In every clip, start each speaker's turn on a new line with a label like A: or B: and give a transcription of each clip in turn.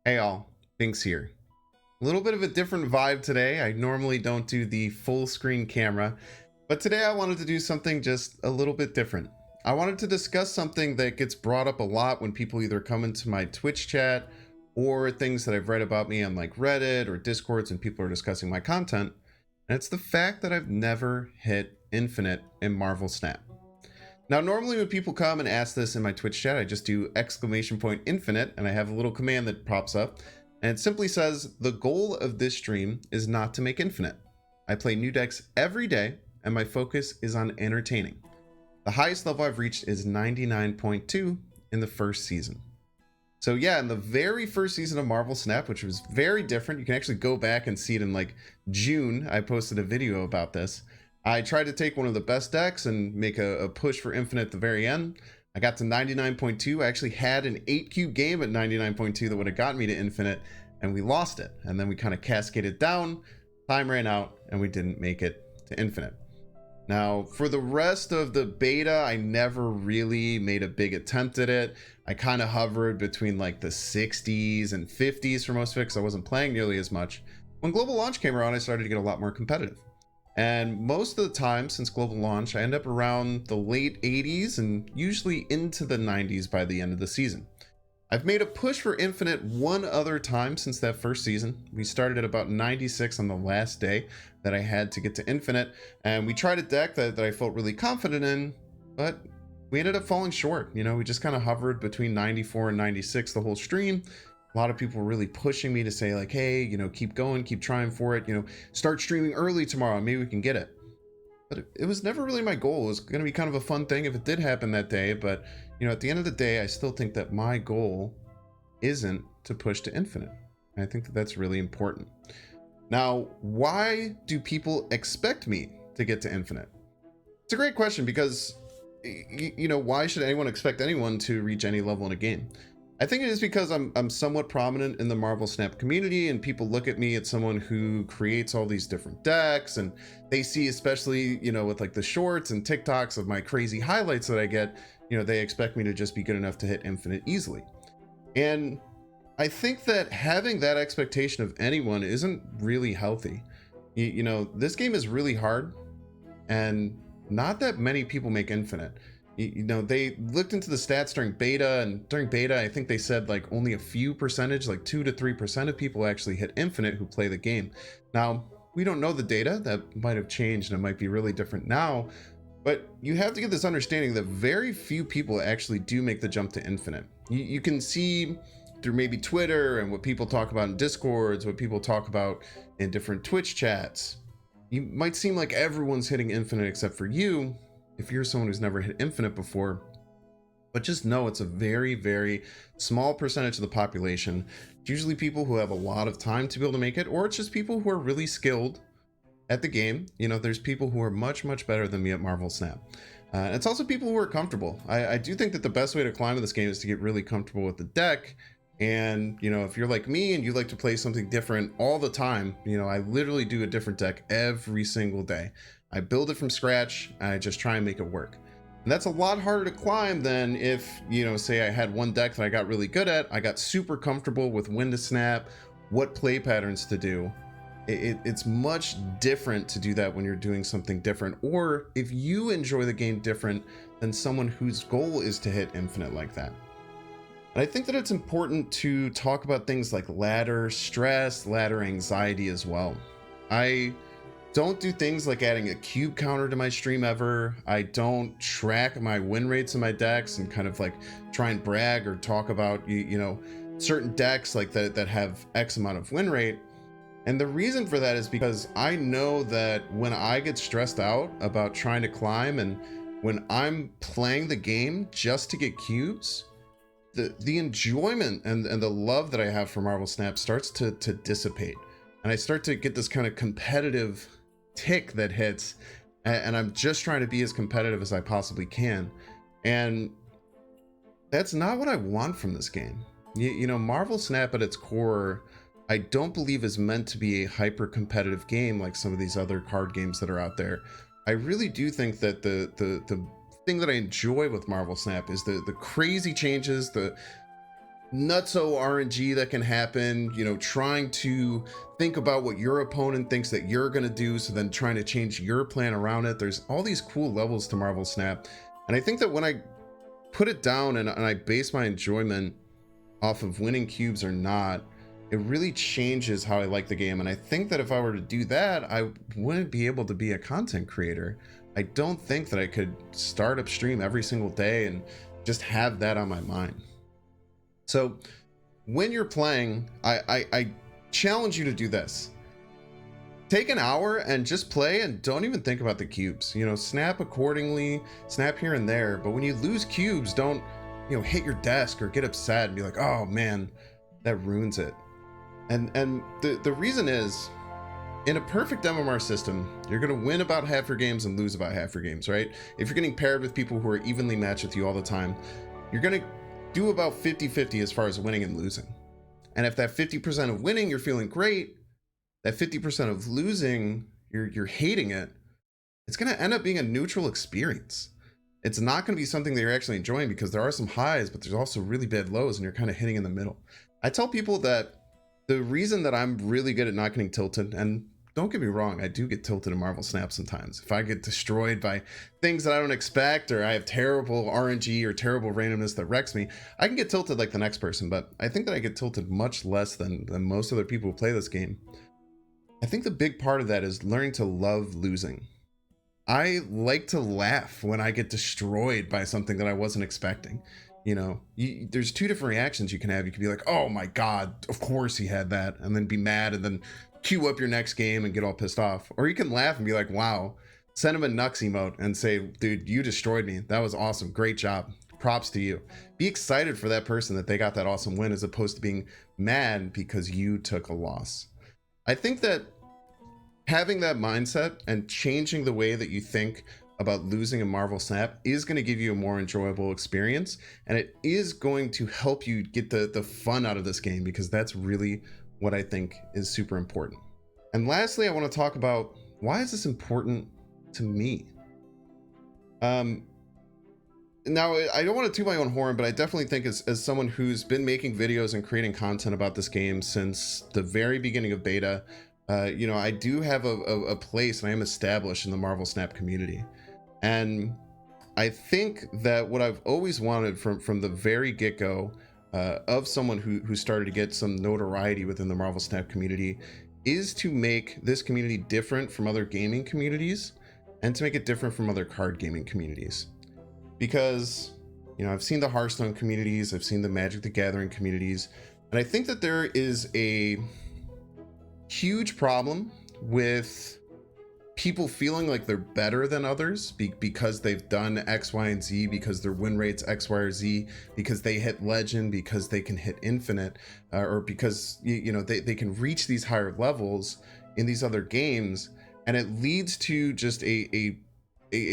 A: Hey all, Bynx here. A little bit of a different vibe today. I normally don't do the full screen camera, but today I wanted to do something just a little bit different. I wanted to discuss something that gets brought up a lot when people either come into my Twitch chat or things that I've read about me on like Reddit or Discords and people are discussing my content. And it's the fact that I've never hit infinite in Marvel Snap. Now, normally when people come and ask this in my Twitch chat, I just do !infinite, and I have a little command that pops up, and it simply says, the goal of this stream is not to make infinite. I play new decks every day, and my focus is on entertaining. The highest level I've reached is 99.2 in the first season. So yeah, in the very first season of Marvel Snap, which was very different, you can actually go back and see it in like June, I posted a video about this. I tried to take one of the best decks and make a push for infinite at the very end. I got to 99.2. I actually had an 8 cube game at 99.2 that would have gotten me to infinite, and we lost it. And then we kind of cascaded down, time ran out, and we didn't make it to infinite. Now, for the rest of the beta, I never really made a big attempt at it. I kind of hovered between like the 60s and 50s for most of it because I wasn't playing nearly as much. When global launch came around, I started to get a lot more competitive. And most of the time since global launch, I end up around the late 80s and usually into the 90s by the end of the season. I've made a push for infinite one other time since that first season. We started at about 96 on the last day that I had to get to infinite, and we tried a deck that I felt really confident in, but we ended up falling short. You know, we just kind of hovered between 94 and 96 the whole stream. A lot of people were really pushing me to say like, hey, you know, keep going, keep trying for it, you know, start streaming early tomorrow, maybe we can get it. But it was never really my goal. It was going to be kind of a fun thing if it did happen that day. But, you know, at the end of the day, I still think that my goal isn't to push to infinite. And I think that that's really important. Now, why do people expect me to get to infinite? It's a great question because, you know, why should anyone expect anyone to reach any level in a game? I think it is because I'm somewhat prominent in the Marvel Snap community, and people look at me as someone who creates all these different decks, and they see, especially, you know, with like the shorts and TikToks of my crazy highlights that I get, you know, they expect me to just be good enough to hit infinite easily. And I think that having that expectation of anyone isn't really healthy. You know, this game is really hard, and not that many people make infinite. You know, they looked into the stats during beta, and during beta, I think they said like only a few percentage, like 2 to 3% of people actually hit infinite who play the game. Now, we don't know the data. That might have changed and it might be really different now, but you have to get this understanding that very few people actually do make the jump to infinite. You can see through maybe Twitter and what people talk about in Discords, what people talk about in different Twitch chats. You might seem like everyone's hitting infinite except for you, if you're someone who's never hit infinite before, but just know it's a very, very small percentage of the population. It's usually people who have a lot of time to be able to make it, or it's just people who are really skilled at the game. You know, there's people who are much, much better than me at Marvel Snap. It's also people who are comfortable. I do think that the best way to climb in this game is to get really comfortable with the deck. And, you know, if you're like me and you like to play something different all the time, you know, I literally do a different deck every single day. I build it from scratch, and I just try and make it work. And that's a lot harder to climb than if, you know, say I had one deck that I got really good at, I got super comfortable with when to snap, what play patterns to do. It's much different to do that when you're doing something different, or if you enjoy the game different than someone whose goal is to hit infinite like that. And I think that it's important to talk about things like ladder stress, ladder anxiety as well. I don't do things like adding a cube counter to my stream ever. I don't track my win rates in my decks and kind of like try and brag or talk about, you know, certain decks like that have X amount of win rate. And the reason for that is because I know that when I get stressed out about trying to climb and when I'm playing the game just to get cubes, the enjoyment and the love that I have for Marvel Snap starts to dissipate. And I start to get this kind of competitive tick that hits, and I'm just trying to be as competitive as I possibly can. And that's not what I want from this game. You know, Marvel Snap at its core, I don't believe is meant to be a hyper competitive game like some of these other card games that are out there. I really do think that the thing that I enjoy with Marvel Snap is the crazy changes, the nutso RNG that can happen, you know, trying to think about what your opponent thinks that you're going to do, so then trying to change your plan around it. There's all these cool levels to Marvel Snap. And I think that when I put it down and I base my enjoyment off of winning cubes or not, it really changes how I like the game. And I think that if I were to do that, I wouldn't be able to be a content creator. I don't think that I could start up stream every single day and just have that on my mind. So when you're playing, I challenge you to do this. Take an hour and just play and don't even think about the cubes. You know, snap accordingly, snap here and there. But when you lose cubes, don't, you know, hit your desk or get upset and be like, oh man, that ruins it. And the reason is, in a perfect MMR system, you're going to win about half your games and lose about half your games, right? If you're getting paired with people who are evenly matched with you all the time, you're going to do about 50-50 as far as winning and losing. And if that 50% of winning, you're feeling great, that 50% of losing, you're hating it, it's going to end up being a neutral experience. It's not going to be something that you're actually enjoying, because there are some highs, but there's also really bad lows, and you're kind of hitting in the middle. I tell people that the reason that I'm really good at not getting tilted, and don't get me wrong, I do get tilted in Marvel Snap sometimes. If I get destroyed by things that I don't expect, or I have terrible RNG or terrible randomness that wrecks me, I can get tilted like the next person, but I think that I get tilted much less than most other people who play this game. I think the big part of that is learning to love losing. I like to laugh when I get destroyed by something that I wasn't expecting. You know, there's two different reactions you can have. You can be like, oh my God, of course he had that, and then be mad and then queue up your next game and get all pissed off. Or you can laugh and be like, wow, send him a Nux emote and say, dude, you destroyed me. That was awesome. Great job. Props to you. Be excited for that person that they got that awesome win, as opposed to being mad because you took a loss. I think that having that mindset and changing the way that you think about losing a Marvel Snap is going to give you a more enjoyable experience, and it is going to help you get the fun out of this game, because that's really what I think is super important. And lastly, I want to talk about, why is this important to me? Now, I don't want to toot my own horn, but I definitely think as someone who's been making videos and creating content about this game since the very beginning of beta, you know, I do have a place, and I am established in the Marvel Snap community. And I think that what I've always wanted from the very get-go, of someone who started to get some notoriety within the Marvel Snap community, is to make this community different from other gaming communities, and to make it different from other card gaming communities. Because, you know, I've seen the Hearthstone communities, I've seen the Magic the Gathering communities, and I think that there is a huge problem with people feeling like they're better than others because they've done X, Y, and Z, because their win rates X, Y, or Z, because they hit legend, because they can hit infinite, or because you know they can reach these higher levels in these other games, and it leads to just a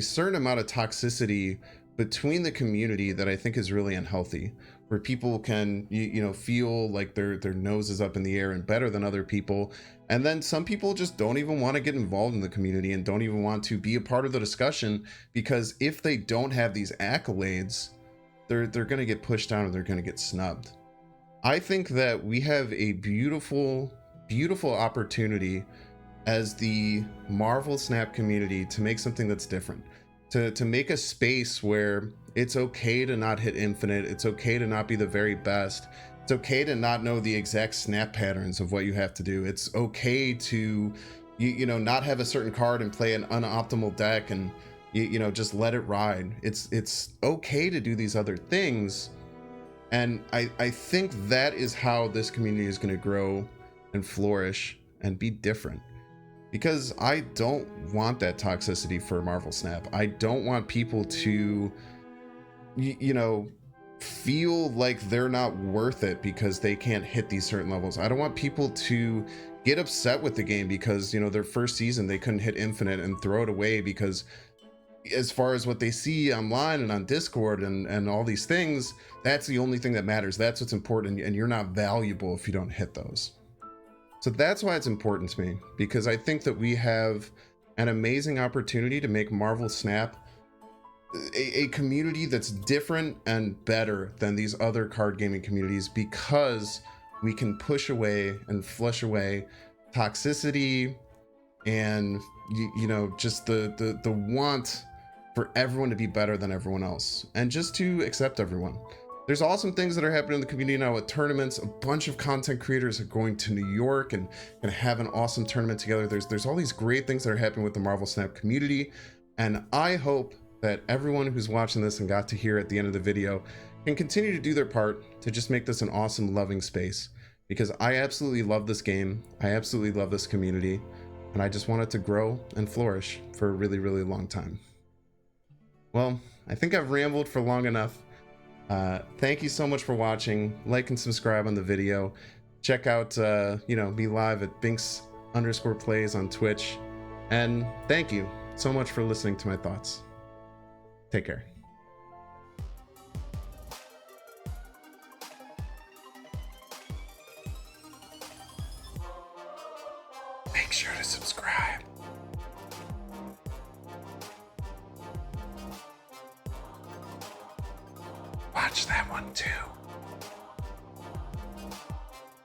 A: certain amount of toxicity between the community that I think is really unhealthy, where people can you know feel like their nose is up in the air and better than other people. And then some people just don't even want to get involved in the community and don't even want to be a part of the discussion, because if they don't have these accolades, they're going to get pushed down, or they're going to get snubbed. I think that we have a beautiful opportunity as the Marvel Snap community to make something that's different, to make a space where it's okay to not hit infinite, it's okay to not be the very best, it's okay to not know the exact snap patterns of what you have to do, it's okay to you know not have a certain card and play an unoptimal deck and you know just let it ride. It's okay to do these other things, and I think that is how this community is going to grow and flourish and be different. Because I don't want that toxicity for Marvel Snap. I don't want people to, you know, feel like they're not worth it because they can't hit these certain levels. I don't want people to get upset with the game because, you know, their first season they couldn't hit infinite and throw it away, because as far as what they see online and on Discord and all these things, that's the only thing that matters. That's what's important, and you're not valuable if you don't hit those. So that's why it's important to me, because I think that we have an amazing opportunity to make Marvel Snap a community that's different and better than these other card gaming communities, because we can push away and flush away toxicity and you know, just the want for everyone to be better than everyone else and just to accept everyone. There's awesome things that are happening in the community now with tournaments. A bunch of content creators are going to New York and gonna have an awesome tournament together. There's all these great things that are happening with the Marvel Snap community, and I hope that everyone who's watching this and got to hear at the end of the video can continue to do their part to just make this an awesome, loving space, because I absolutely love this game. I absolutely love this community, and I just want it to grow and flourish for a really, really long time. Well, I think I've rambled for long enough. Thank you so much for watching. Like and subscribe on the video. Check out, you know, me live at Bynx_plays on Twitch. And thank you so much for listening to my thoughts. Take care. Make sure to subscribe. Watch that one too.